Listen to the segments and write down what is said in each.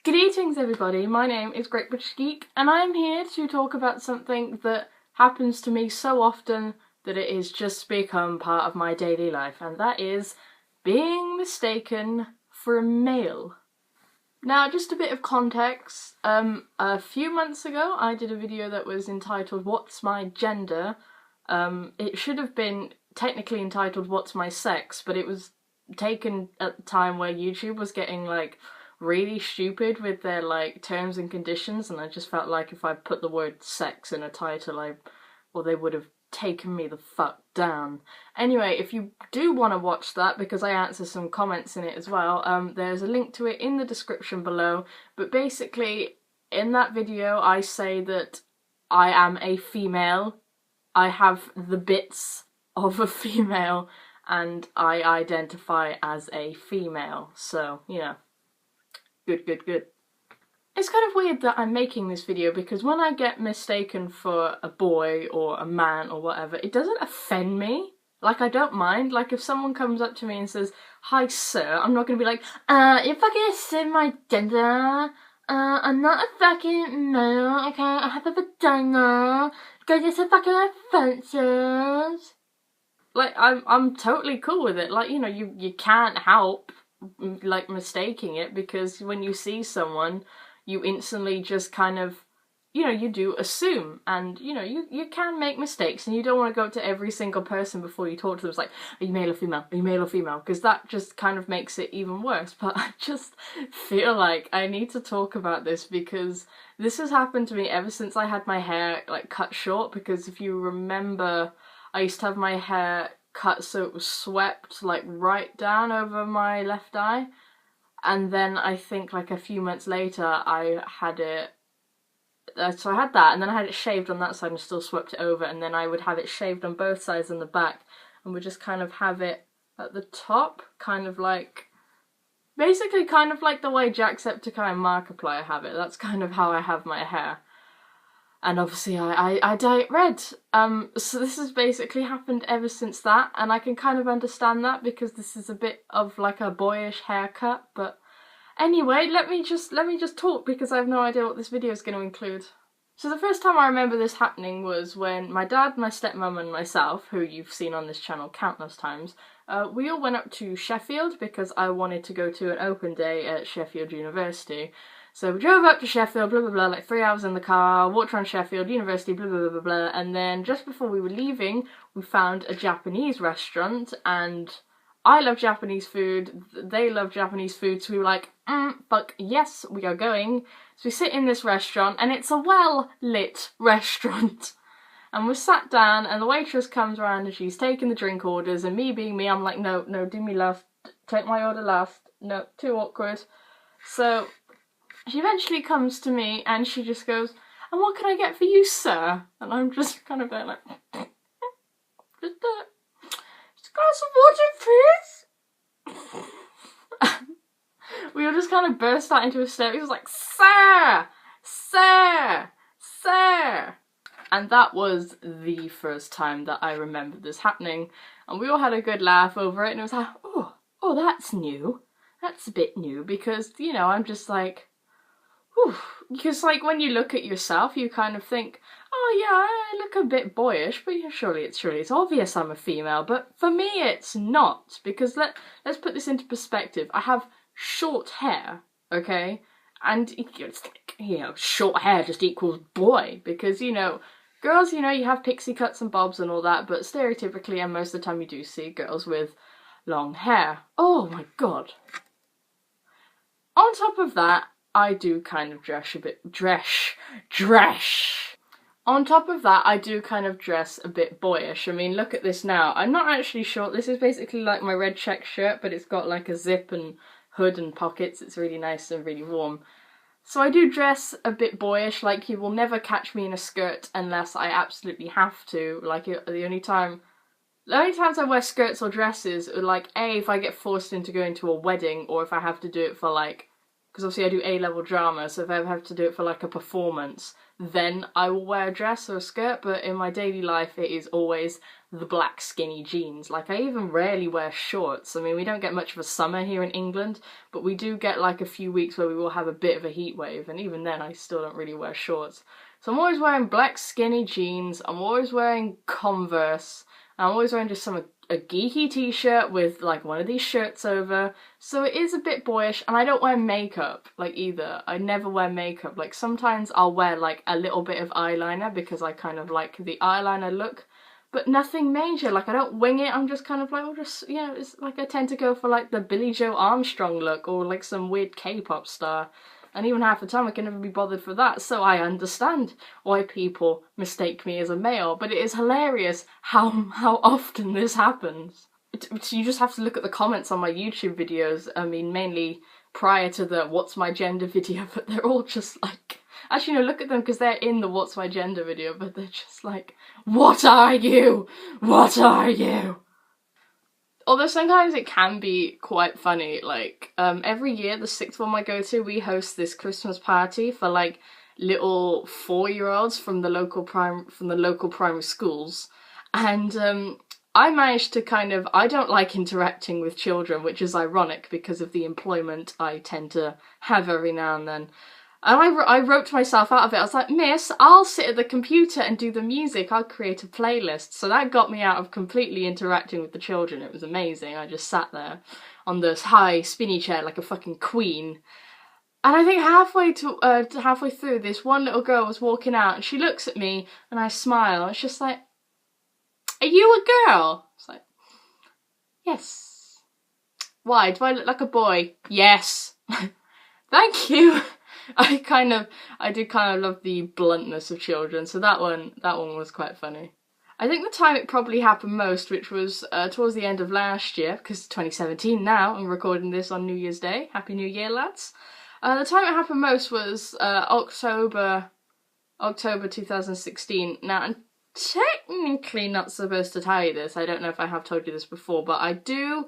Greetings everybody, my name is GreatBritishGeek and I'm here to talk about something that happens to me so often that it has just become part of my daily life, and that is being mistaken for a male. Now, just a bit of context, a few months ago I did a video that was entitled What's My Gender? It should have been technically entitled What's My Sex, but it was taken at the time where YouTube was getting like really stupid with their like terms and conditions, and I just felt like if I put the word sex in a title they would have taken me the fuck down. Anyway, if you do want to watch that, because I answer some comments in it as well, there's a link to it in the description below. But basically in that video I say that I am a female, I have the bits of a female, and I identify as a female, so you know. Good. It's kind of weird that I'm making this video because when I get mistaken for a boy or a man or whatever, it doesn't offend me. Like, I don't mind. Like, if someone comes up to me and says, "Hi sir," I'm not gonna be like, you fucking said my gender. I'm not a fucking male, okay? I have a vagina. Because it's a fucking offensive. Like, I'm totally cool with it. Like, you know, you can't help like mistaking it, because when you see someone you instantly just kind of, you know, you do assume, and you know, you can make mistakes, and you don't want to go up to every single person before you talk to them. It's like, are you male or female? Are you male or female? Because that just kind of makes it even worse. But I just feel like I need to talk about this because this has happened to me ever since I had my hair like cut short. Because if you remember, I used to have my hair cut so it was swept like right down over my left eye, and then I think like a few months later I had it, so I had that, and then I had it shaved on that side and still swept it over, and then I would have it shaved on both sides and the back, and would just kind of have it at the top, kind of like, basically kind of like the way Jacksepticeye and Markiplier have it. That's kind of how I have my hair. And obviously I dye it red. So this has basically happened ever since that, and I can kind of understand that because this is a bit of like a boyish haircut. But anyway, let me just talk because I have no idea what this video is going to include. So the first time I remember this happening was when my dad, my stepmom and myself, who you've seen on this channel countless times, we all went up to Sheffield because I wanted to go to an open day at Sheffield University. So we drove up to Sheffield, blah blah blah, like 3 hours in the car, walked around Sheffield University, blah blah blah blah blah, and then just before we were leaving, we found a Japanese restaurant, and I love Japanese food, they love Japanese food, so we were like, fuck yes, we are going. So we sit in this restaurant, and it's a well-lit restaurant. And we're sat down, and the waitress comes around, and she's taking the drink orders, and me being me, I'm like, no, do me last, take my order last, no, too awkward. So she eventually comes to me and she just goes, "And what can I get for you, sir?" And I'm just kind of there like, just a glass of water, please. We all just kind of burst out into a stare. He was like, "Sir! Sir! Sir!" And that was the first time that I remember this happening. And we all had a good laugh over it, and it was like, oh, that's new. That's a bit new, because, you know, I'm just like, whew. Because, like, when you look at yourself, you kind of think, oh yeah, I look a bit boyish, but yeah, surely it's obvious I'm a female. But for me, it's not, because let's put this into perspective. I have short hair, okay? And it's like, you know, short hair just equals boy, because, you know, girls, you know, you have pixie cuts and bobs and all that, but stereotypically, and most of the time you do see girls with long hair. Oh my god. On top of that, I do kind of dress a bit, On top of that, I do kind of dress a bit boyish. I mean, look at this now. I'm not actually short. This is basically like my red check shirt, but it's got like a zip and hood and pockets. It's really nice and really warm. So I do dress a bit boyish. Like, you will never catch me in a skirt unless I absolutely have to. Like, the only times I wear skirts or dresses are like, A, if I get forced into going to a wedding, or if I have to do it for like because obviously I do A-level drama, so if I ever have to do it for like a performance, then I will wear a dress or a skirt, but in my daily life it is always the black skinny jeans. Like, I even rarely wear shorts. I mean, we don't get much of a summer here in England, but we do get like a few weeks where we will have a bit of a heat wave, and even then I still don't really wear shorts. So I'm always wearing black skinny jeans, I'm always wearing Converse, I'm always wearing just a geeky t-shirt with like one of these shirts over, so it is a bit boyish, and I don't wear makeup, like, either. I never wear makeup. Like, sometimes I'll wear like a little bit of eyeliner because I kind of like the eyeliner look, but nothing major. Like, I don't wing it, I'm just kind of like, well, just, you know, it's like I tend to go for like the Billie Joe Armstrong look, or like some weird K-pop star. And even half the time I can never be bothered for that, so I understand why people mistake me as a male. But it is hilarious how often this happens. You just have to look at the comments on my YouTube videos. I mean, mainly prior to the What's My Gender video, but they're all just like... Actually, no, look at them, because they're in the What's My Gender video, but they're just like, what are you? What are you? Although sometimes it can be quite funny, like, every year, the 6th one I go to, we host this Christmas party for, like, little 4-year-olds from the local primary schools, and, I managed to kind of, I don't like interacting with children, which is ironic because of the employment I tend to have every now and then. And I wrote myself out of it. I was like, miss, I'll sit at the computer and do the music. I'll create a playlist. So that got me out of completely interacting with the children. It was amazing. I just sat there on this high spinny chair like a fucking queen. And I think halfway through, this one little girl was walking out, and she looks at me and I smile. It's just like, are you a girl? It's like, yes. Why? Do I look like a boy? Yes. Thank you. I do kind of love the bluntness of children, so that one was quite funny. I think the time it probably happened most, which was towards the end of last year, because it's 2017 now, I'm recording this on New Year's Day. Happy New Year, lads. The time it happened most was October 2016. Now, I'm technically not supposed to tell you this. I don't know if I have told you this before, but I do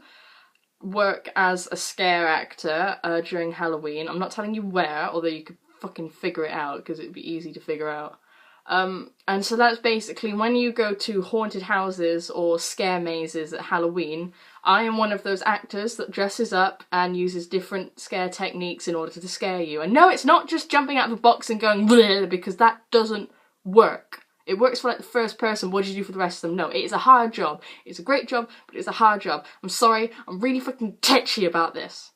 work as a scare actor during Halloween. I'm not telling you where, although you could fucking figure it out because it'd be easy to figure out. And so that's basically when you go to haunted houses or scare mazes at Halloween, I am one of those actors that dresses up and uses different scare techniques in order to scare you. And no, it's not just jumping out of a box and going bleh, because that doesn't work. It works for like the first person, what did you do for the rest of them? No, it is a hard job. It's a great job, but it's a hard job. I'm sorry, I'm really fucking tetchy about this.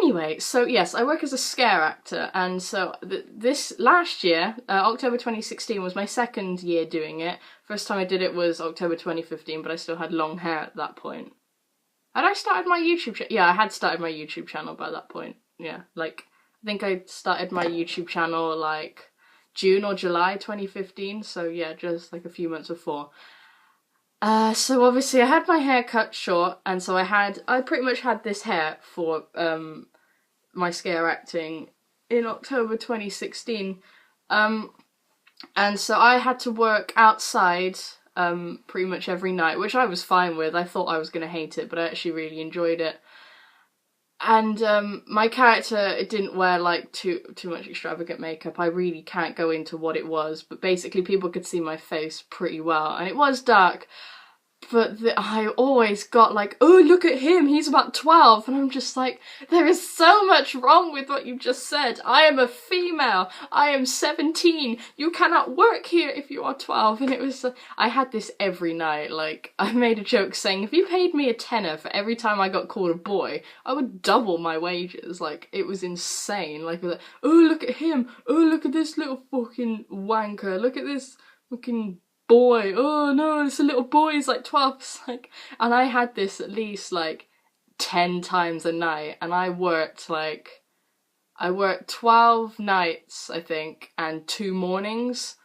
Anyway, so yes, I work as a scare actor, and so this last year, October 2016 was my second year doing it. First time I did it was October 2015, but I still had long hair at that point. Had I started my YouTube channel? Yeah, I had started my YouTube channel by that point. Yeah, like, I think I started my YouTube channel like June or July 2015, so yeah, just like a few months before. So obviously I had my hair cut short, and so I pretty much had this hair for my scare acting in October 2016. And so I had to work outside pretty much every night, which I was fine with. I thought I was going to hate it, but I actually really enjoyed it. And my character, it didn't wear like too much extravagant makeup. I really can't go into what it was, but basically people could see my face pretty well, and it was dark. But I always got like, oh, look at him, he's about 12, and I'm just like, there is so much wrong with what you just said. I am a female, I am 17, you cannot work here if you are 12, and it was, I had this every night. Like, I made a joke saying, if you paid me a tenner for every time I got called a boy, I would double my wages. Like, it was insane. Like, oh, look at him, oh, look at this little fucking wanker, look at this fucking boy, oh no, it's a little boy, he's like 12, it's like, and I had this at least like 10 times a night, and I worked 12 nights, I think, and 2 mornings.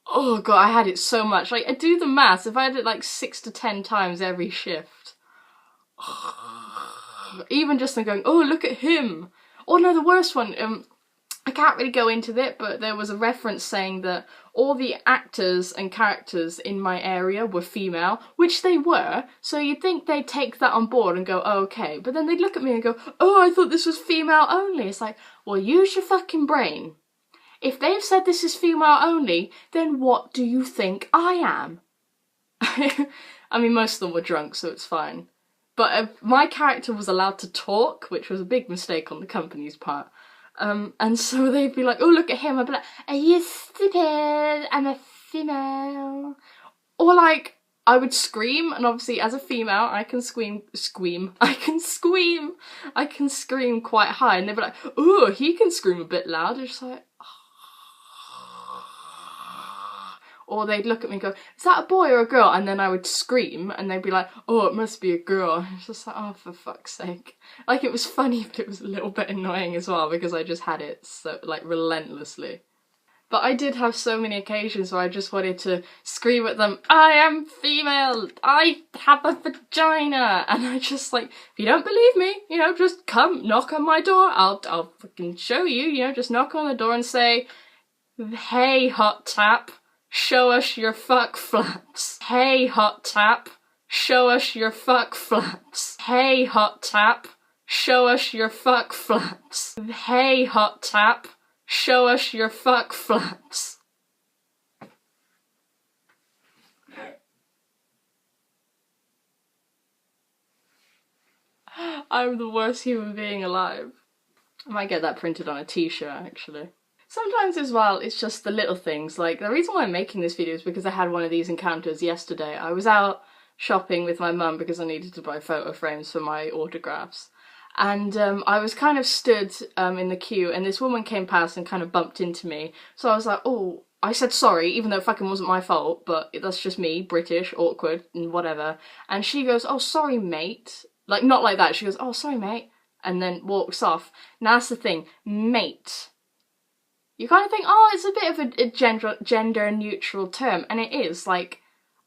Oh god, I had it so much. Like, I do the maths, if I had it like 6 to 10 times every shift. Even just them going, oh, look at him. Oh no, the worst one, I can't really go into it, but there was a reference saying that all the actors and characters in my area were female, which they were, so you'd think they'd take that on board and go, oh, okay, but then they'd look at me and go, oh, I thought this was female only. It's like, well, use your fucking brain. If they've said this is female only, then what do you think I am? I mean, most of them were drunk, so it's fine. But my character was allowed to talk, which was a big mistake on the company's part. And so they'd be like, oh, look at him. I'd be like, are you stupid? I'm a female. Or like, I would scream, and obviously as a female, I can scream quite high, and they'd be like, oh, he can scream a bit loud. It's just like, or they'd look at me and go, is that a boy or a girl? And then I would scream, and they'd be like, oh, it must be a girl. It's just like, oh, for fuck's sake. Like, it was funny, but it was a little bit annoying as well, because I just had it so, like, relentlessly. But I did have so many occasions where I just wanted to scream at them, I am female, I have a vagina. And I just like, if you don't believe me, you know, just come knock on my door. I'll fucking show you, you know, just knock on the door and say, hey, hot tap. Show us your fuck flaps. Hey, hot tap. Show us your fuck flaps. Hey, hot tap. Show us your fuck flaps. Hey, hot tap. Show us your fuck flaps. I'm the worst human being alive. I might get that printed on a t-shirt, actually. Sometimes as well, it's just the little things. Like, the reason why I'm making this video is because I had one of these encounters yesterday. I was out shopping with my mum because I needed to buy photo frames for my autographs. And I was kind of stood in the queue, and this woman came past and kind of bumped into me. So I was like, oh, I said sorry, even though it fucking wasn't my fault, but that's just me, British, awkward, and whatever. And she goes, oh, sorry, mate. Like, not like that. She goes, oh, sorry, mate. And then walks off. Now that's the thing, mate. You kind of think, oh, it's a bit of a gender-neutral term, and it is. Like,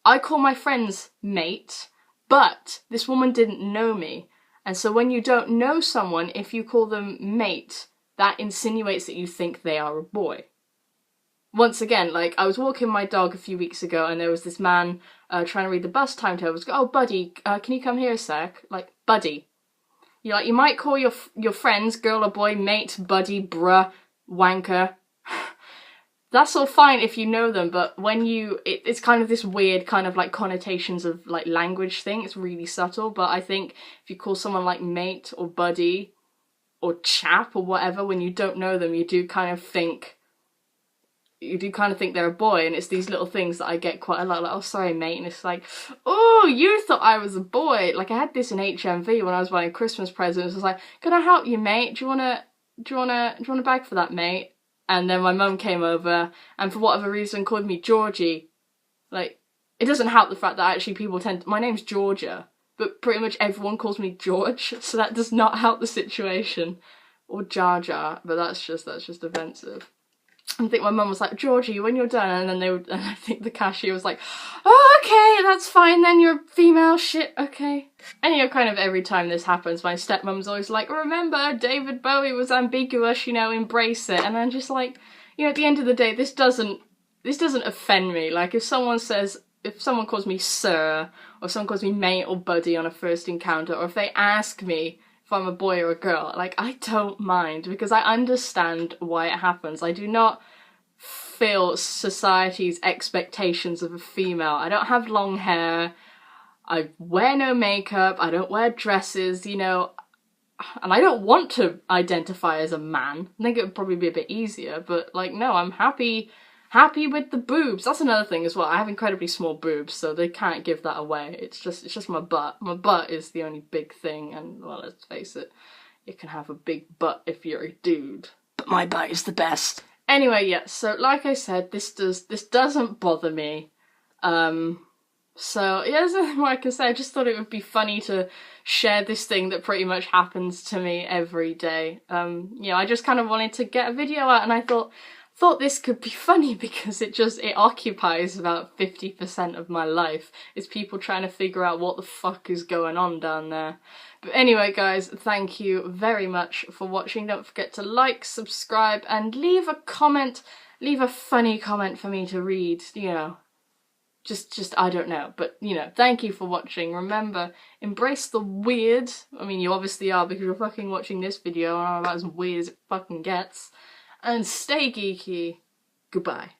I call my friends mate, but this woman didn't know me. And so when you don't know someone, if you call them mate, that insinuates that you think they are a boy. Once again, like, I was walking my dog a few weeks ago, and there was this man trying to read the bus timetables. Go, oh, buddy, can you come here a sec? Like, buddy. You might call your friends, girl or boy, mate, buddy, bruh, wanker. That's all fine if you know them, but when it's kind of this weird kind of like connotations of like language thing. It's really subtle, but I think if you call someone like mate or buddy or chap or whatever when you don't know them, you do kind of think they're a boy, and it's these little things that I get quite a lot, like, oh, sorry, mate, and it's like, oh, you thought I was a boy. Like, I had this in HMV when I was buying Christmas presents. I was like, can I help you, mate? Do you want a bag for that, mate? And then my mum came over, and for whatever reason called me Georgie. Like, it doesn't help the fact that actually people my name's Georgia, but pretty much everyone calls me George, so that does not help the situation. Or Jar Jar, but that's just offensive. I think my mum was like, Georgie, when you're done, and then and I think the cashier was like, oh, okay, that's fine then, you're female, shit, okay. And you know, kind of every time this happens, my stepmom's always like, remember, David Bowie was ambiguous, you know, embrace it. And I'm just like, you know, at the end of the day, this doesn't offend me. Like, if someone calls me sir, or someone calls me mate or buddy on a first encounter, or if they ask me if I'm a boy or a girl, like, I don't mind, because I understand why it happens. I do not feel society's expectations of a female. I don't have long hair, I wear no makeup, I don't wear dresses, you know, and I don't want to identify as a man. I think it would probably be a bit easier, but, like, no, I'm happy with the boobs. That's another thing as well. I have incredibly small boobs, so they can't give that away. It's just my butt. My butt is the only big thing, and, well, let's face it, you can have a big butt if you're a dude. But my butt is the best. Anyway, yeah, so like I said, this doesn't bother me. So, yeah, there's nothing more I can say. I just thought it would be funny to share this thing that pretty much happens to me every day. You know, I just kind of wanted to get a video out, and I thought thought this could be funny because it occupies about 50% of my life. It's people trying to figure out what the fuck is going on down there. But anyway guys, thank you very much for watching. Don't forget to like, subscribe, and leave a comment. Leave a funny comment for me to read, you know. Just, I don't know, but, you know, thank you for watching. Remember, embrace the weird. I mean, you obviously are because you're fucking watching this video and I'm about as weird as it fucking gets. And stay geeky. Goodbye.